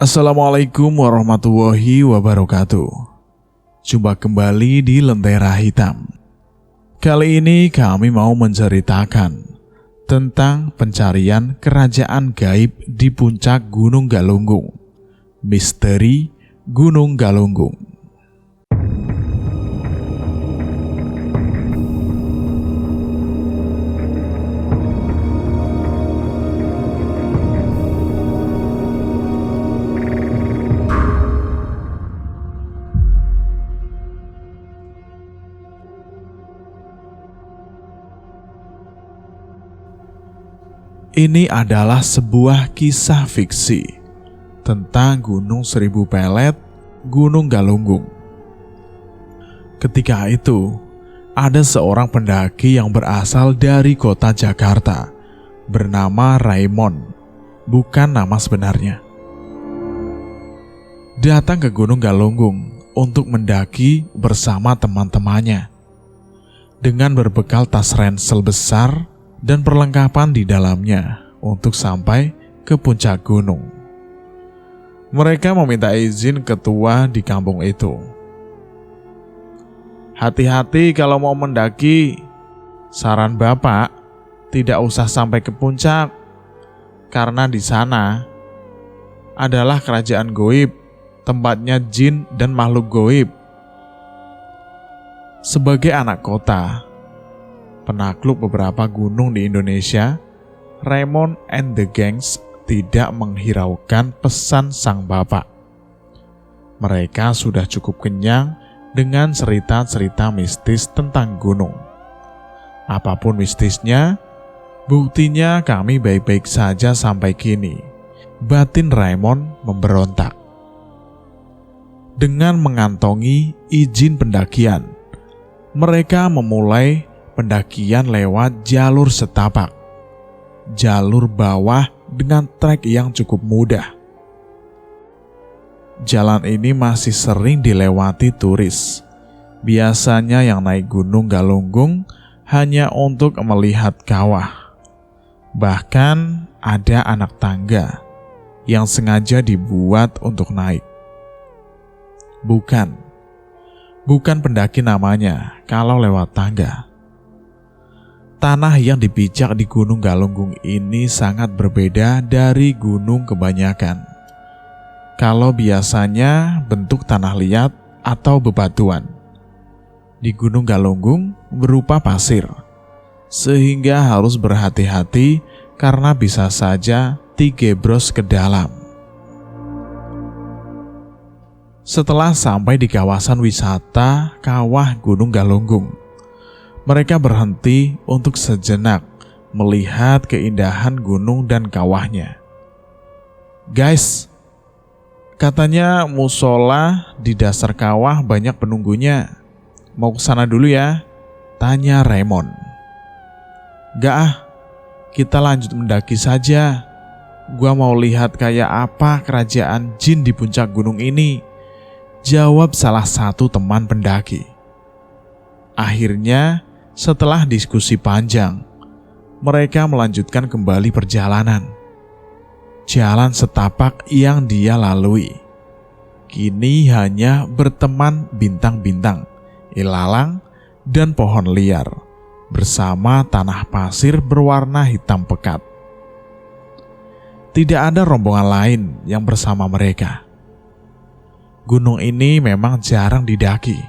Assalamualaikum warahmatullahi wabarakatuh. Jumpa kembali di Lentera Hitam. Kali ini kami mau menceritakan tentang pencarian kerajaan gaib di puncak Gunung Galunggung. Misteri Gunung Galunggung. Ini adalah sebuah kisah fiksi tentang Gunung Seribu Pelet, Gunung Galunggung. Ketika itu, ada seorang pendaki yang berasal dari kota Jakarta, bernama Raymond, bukan nama sebenarnya. Datang ke Gunung Galunggung untuk mendaki bersama teman-temannya. Dengan berbekal tas ransel besar dan perlengkapan di dalamnya untuk sampai ke puncak gunung. Mereka meminta izin ketua di kampung itu. Hati-hati kalau mau mendaki. Saran Bapak, tidak usah sampai ke puncak, karena di sana adalah kerajaan goib, tempatnya jin dan makhluk goib. Sebagai anak kota, penakluk beberapa gunung di Indonesia, Raymond and the Gangs tidak menghiraukan pesan sang bapak. Mereka sudah cukup kenyang dengan cerita-cerita mistis tentang gunung. Apapun mistisnya, buktinya kami baik-baik saja sampai kini. Batin Raymond memberontak. Dengan mengantongi izin pendakian, mereka memulai pendakian lewat jalur setapak, jalur bawah dengan trek yang cukup mudah. Jalan ini masih sering dilewati turis. Biasanya yang naik Gunung Galunggung hanya untuk melihat kawah. Bahkan ada anak tangga yang sengaja dibuat untuk naik. Bukan pendaki namanya kalau lewat tangga. Tanah yang dipijak di Gunung Galunggung ini sangat berbeda dari gunung kebanyakan. Kalau biasanya bentuk tanah liat atau bebatuan, di Gunung Galunggung berupa pasir, sehingga harus berhati-hati karena bisa saja digebros ke dalam. Setelah sampai di kawasan wisata Kawah Gunung Galunggung, mereka berhenti untuk sejenak melihat keindahan gunung dan kawahnya. Guys, katanya musola di dasar kawah banyak penunggunya. Mau ke sana dulu ya? Tanya Raymond. Gak kita lanjut mendaki saja. Gua mau lihat kayak apa kerajaan jin di puncak gunung ini. Jawab salah satu teman pendaki. Akhirnya, setelah diskusi panjang, mereka melanjutkan kembali perjalanan. Jalan setapak yang dia lalui kini hanya berteman bintang-bintang, ilalang, dan pohon liar, bersama tanah pasir berwarna hitam pekat. Tidak ada rombongan lain yang bersama mereka. Gunung ini memang jarang didaki,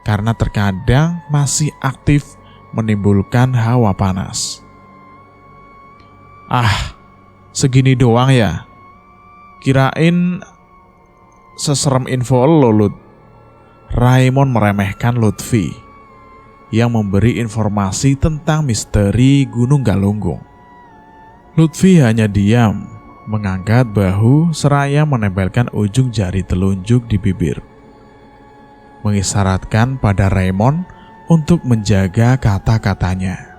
karena terkadang masih aktif menimbulkan hawa panas. Segini doang ya? Kirain seserem info lo, Lut. Raymond meremehkan Lutfi yang memberi informasi tentang misteri Gunung Galunggung. Lutfi hanya diam, mengangkat bahu seraya menempelkan ujung jari telunjuk di bibir, mengisyaratkan pada Raymond untuk menjaga kata-katanya.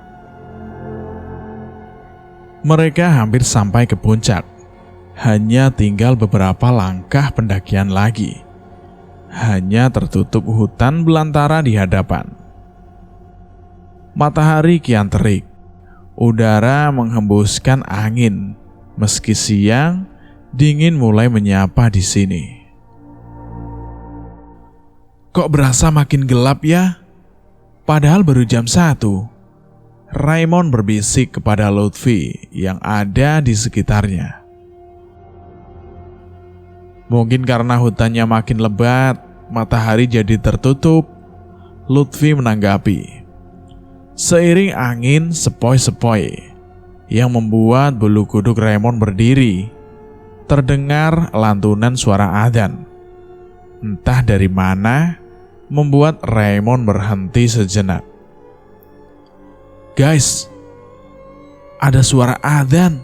Mereka hampir sampai ke puncak. Hanya tinggal beberapa langkah pendakian lagi. Hanya tertutup hutan belantara di hadapan. Matahari kian terik. Udara menghembuskan angin. Meski siang, Dingin mulai menyapa di sini. Kok berasa makin gelap ya? Padahal baru jam 1. Raymond berbisik kepada Lutfi yang ada di sekitarnya. Mungkin karena hutannya makin lebat, matahari jadi tertutup, Lutfi menanggapi. Seiring angin sepoi-sepoi yang membuat bulu kuduk Raymond berdiri, terdengar lantunan suara adzan. Entah dari mana, membuat Raymond berhenti sejenak. Guys, ada suara adzan,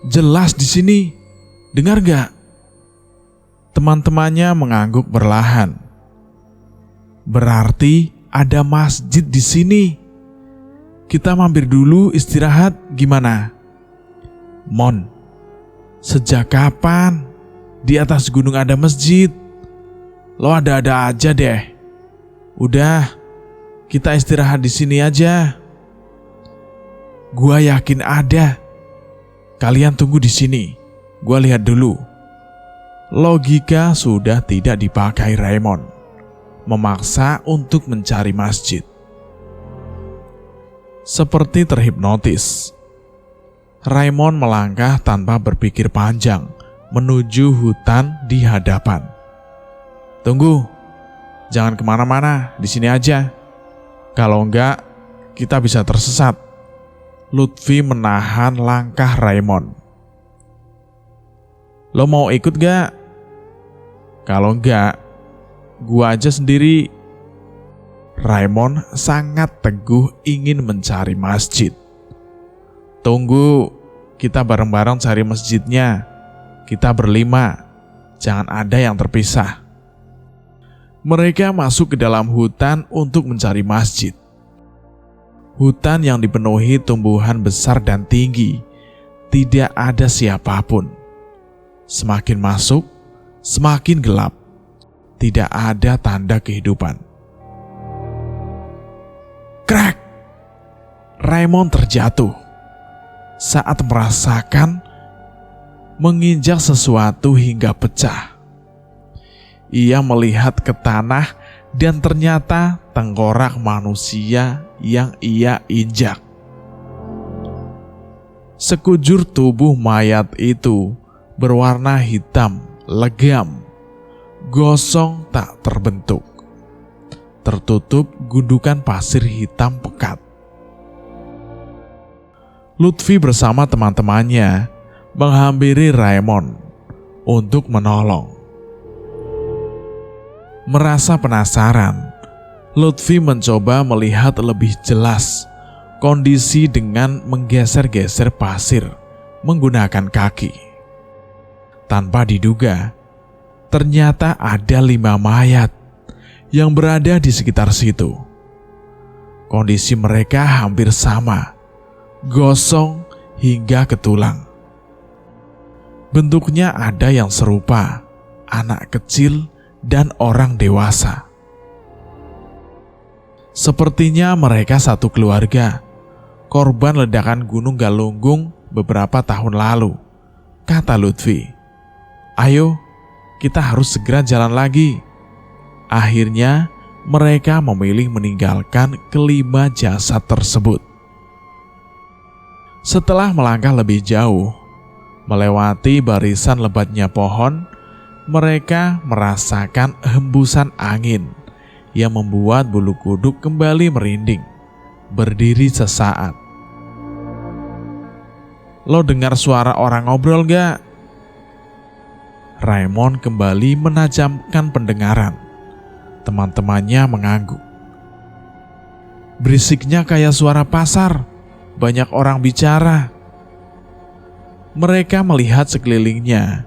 jelas di sini. Dengar gak? Teman-temannya mengangguk perlahan. Berarti ada masjid di sini. Kita mampir dulu istirahat, gimana? Mon, sejak kapan di atas gunung ada masjid? Lo ada-ada aja deh. Udah, kita istirahat di sini aja. Gua yakin ada. Kalian tunggu di sini. Gua lihat dulu. Logika sudah tidak dipakai Raymond. Memaksa untuk mencari masjid. Seperti terhipnotis, Raymond melangkah tanpa berpikir panjang menuju hutan di hadapan. Tunggu. Jangan kemana-mana, di sini aja. Kalau enggak, kita bisa tersesat. Lutfi menahan langkah Raymond. Lo mau ikut gak? Kalau enggak, gua aja sendiri. Raymond sangat teguh ingin mencari masjid. Tunggu, kita bareng-bareng cari masjidnya. Kita berlima, jangan ada yang terpisah. Mereka masuk ke dalam hutan untuk mencari masjid. Hutan yang dipenuhi tumbuhan besar dan tinggi, tidak ada siapapun. Semakin masuk, semakin gelap. Tidak ada tanda kehidupan. Krak! Raymond terjatuh saat merasakan menginjak sesuatu hingga pecah. Ia melihat ke tanah dan ternyata tengkorak manusia yang ia injak. Sekujur tubuh mayat itu berwarna hitam, legam, gosong tak terbentuk, tertutup gundukan pasir hitam pekat. Lutfi bersama teman-temannya menghampiri Raymond untuk menolong. Merasa penasaran, Lutfi mencoba melihat lebih jelas kondisi dengan menggeser-geser pasir menggunakan kaki. Tanpa diduga, ternyata ada 5 mayat yang berada di sekitar situ. Kondisi mereka hampir sama, gosong hingga ke tulang. Bentuknya ada yang serupa anak kecil dan orang dewasa. Sepertinya mereka satu keluarga, korban ledakan Gunung Galunggung beberapa tahun lalu, kata Lutfi. Ayo, kita harus segera jalan lagi. Akhirnya, mereka memilih meninggalkan kelima jasad tersebut. Setelah melangkah lebih jauh, melewati barisan lebatnya pohon, mereka merasakan hembusan angin yang membuat bulu kuduk kembali merinding, berdiri sesaat. Lo dengar suara orang ngobrol gak? Raymond kembali menajamkan pendengaran. Teman-temannya mengangguk. Berisiknya kayak suara pasar, banyak orang bicara. Mereka melihat sekelilingnya,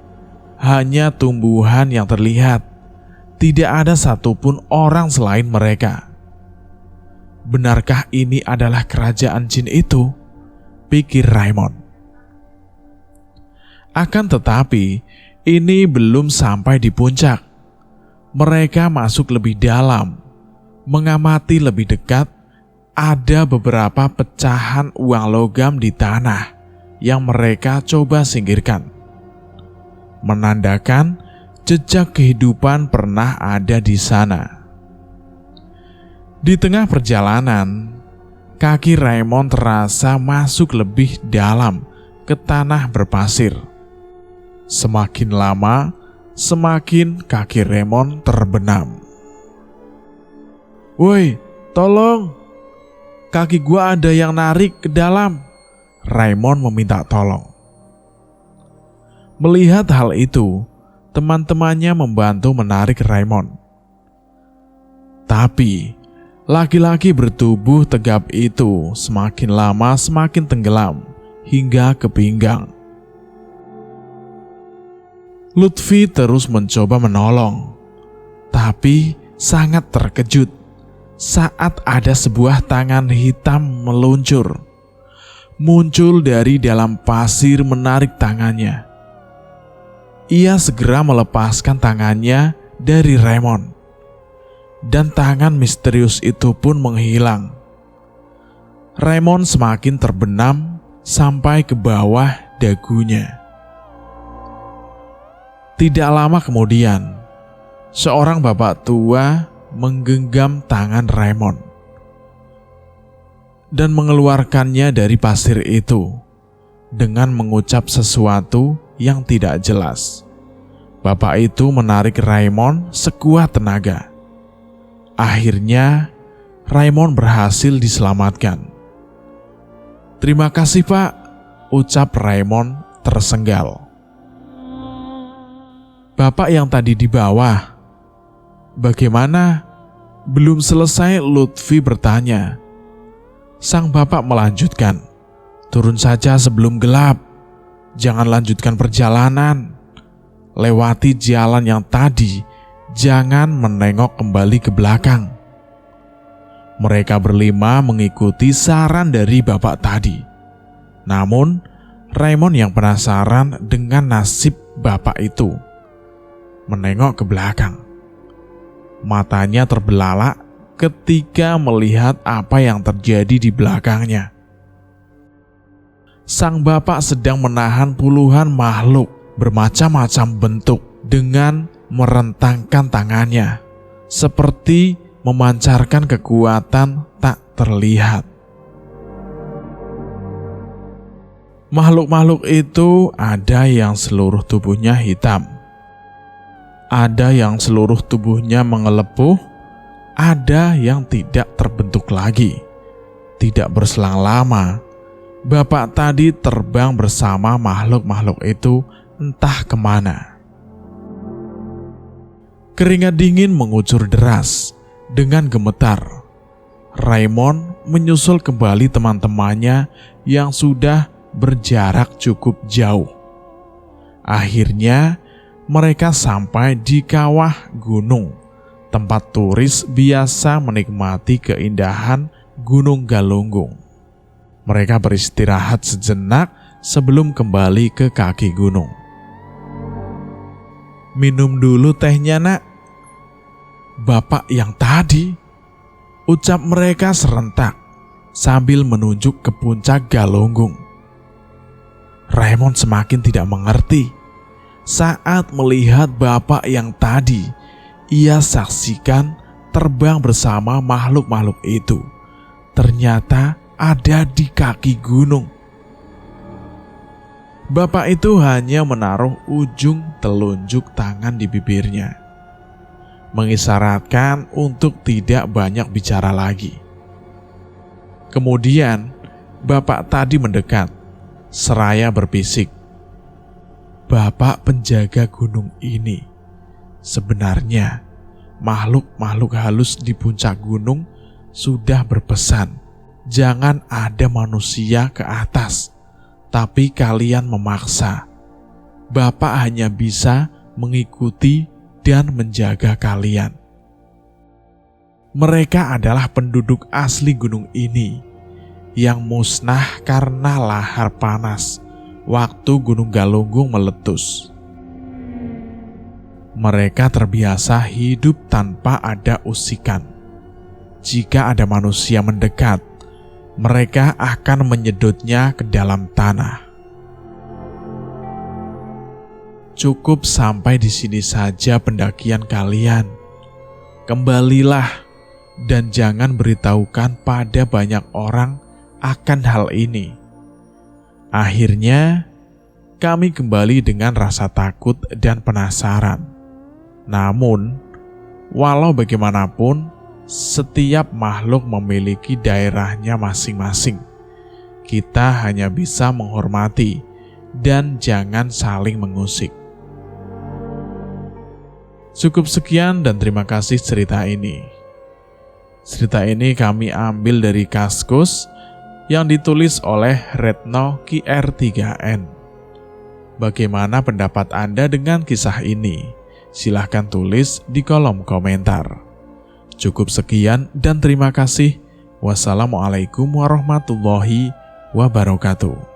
hanya tumbuhan yang terlihat. Tidak ada satupun orang selain mereka. Benarkah ini adalah kerajaan jin itu? Pikir Raymond. Akan tetapi, ini belum sampai di puncak. Mereka masuk lebih dalam, mengamati lebih dekat. Ada beberapa pecahan uang logam di tanah yang mereka coba singkirkan. menandakan jejak kehidupan pernah ada di sana. Di tengah perjalanan, kaki Raymond terasa masuk lebih dalam ke tanah berpasir. Semakin lama, semakin kaki Raymond terbenam. "Woi, tolong! Kaki gua ada yang narik ke dalam." Raymond meminta tolong. Melihat hal itu, teman-temannya membantu menarik Raymond. Tapi, laki-laki bertubuh tegap itu semakin lama semakin tenggelam hingga ke pinggang. Lutfi terus mencoba menolong, tapi sangat terkejut saat ada sebuah tangan hitam meluncur, muncul dari dalam pasir menarik tangannya. Ia segera melepaskan tangannya dari Raymond, dan tangan misterius itu pun menghilang. Raymond semakin terbenam sampai ke bawah dagunya. Tidak lama kemudian, seorang bapak tua menggenggam tangan Raymond dan mengeluarkannya dari pasir itu dengan mengucap sesuatu yang tidak jelas. Bapak itu menarik Raymond sekuat tenaga. Akhirnya, Raymond berhasil diselamatkan. "Terima kasih, Pak," ucap Raymond tersenggal. "Bapak yang tadi di bawah, bagaimana?" Belum selesai Lutfi bertanya. Sang bapak melanjutkan, "Turun saja sebelum gelap. Jangan lanjutkan perjalanan. Lewati jalan yang tadi, jangan menengok kembali ke belakang." Mereka berlima mengikuti saran dari bapak tadi. Namun, Raymond yang penasaran dengan nasib bapak itu menengok ke belakang. Matanya terbelalak ketika melihat apa yang terjadi di belakangnya. Sang bapak sedang menahan puluhan makhluk bermacam-macam bentuk dengan merentangkan tangannya, seperti memancarkan kekuatan tak terlihat. Makhluk-makhluk itu ada yang seluruh tubuhnya hitam, ada yang seluruh tubuhnya mengelepuh, ada yang tidak terbentuk lagi. Tidak berselang lama, bapak tadi terbang bersama makhluk-makhluk itu entah kemana. Keringat dingin mengucur deras. Dengan gemetar, Raymond menyusul kembali teman-temannya yang sudah berjarak cukup jauh. Akhirnya, mereka sampai di kawah gunung, tempat turis biasa menikmati keindahan Gunung Galunggung. Mereka beristirahat sejenak sebelum kembali ke kaki gunung. "Minum dulu tehnya, Nak." "Bapak yang tadi," ucap mereka serentak sambil menunjuk ke puncak Galunggung. Raymond semakin tidak mengerti saat melihat bapak yang tadi ia saksikan terbang bersama makhluk-makhluk itu. Ternyata ada di kaki gunung. Bapak itu hanya menaruh ujung telunjuk tangan di bibirnya, mengisyaratkan untuk tidak banyak bicara lagi. Kemudian, bapak tadi mendekat, seraya berbisik, "Bapak penjaga gunung ini. Sebenarnya, makhluk-makhluk halus di puncak gunung sudah berpesan, jangan ada manusia ke atas, tapi kalian memaksa. Bapak hanya bisa mengikuti dan menjaga kalian. Mereka adalah penduduk asli gunung ini yang musnah karena lahar panas waktu Gunung Galunggung meletus. Mereka terbiasa hidup tanpa ada usikan. Jika ada manusia mendekat, mereka akan menyedotnya ke dalam tanah." cukup sampai di sini saja pendakian kalian. Kembalilah dan jangan beritahukan pada banyak orang akan hal ini." Akhirnya, kami kembali dengan rasa takut dan penasaran. Namun, walau bagaimanapun, setiap makhluk memiliki daerahnya masing-masing. Kita hanya bisa menghormati dan jangan saling mengusik. Cukup sekian dan terima kasih cerita ini. Cerita ini kami ambil dari Kaskus yang ditulis oleh Retno QR3N. Bagaimana pendapat Anda dengan kisah ini? Silahkan tulis di kolom komentar. Cukup sekian dan terima kasih. Wassalamualaikum warahmatullahi wabarakatuh.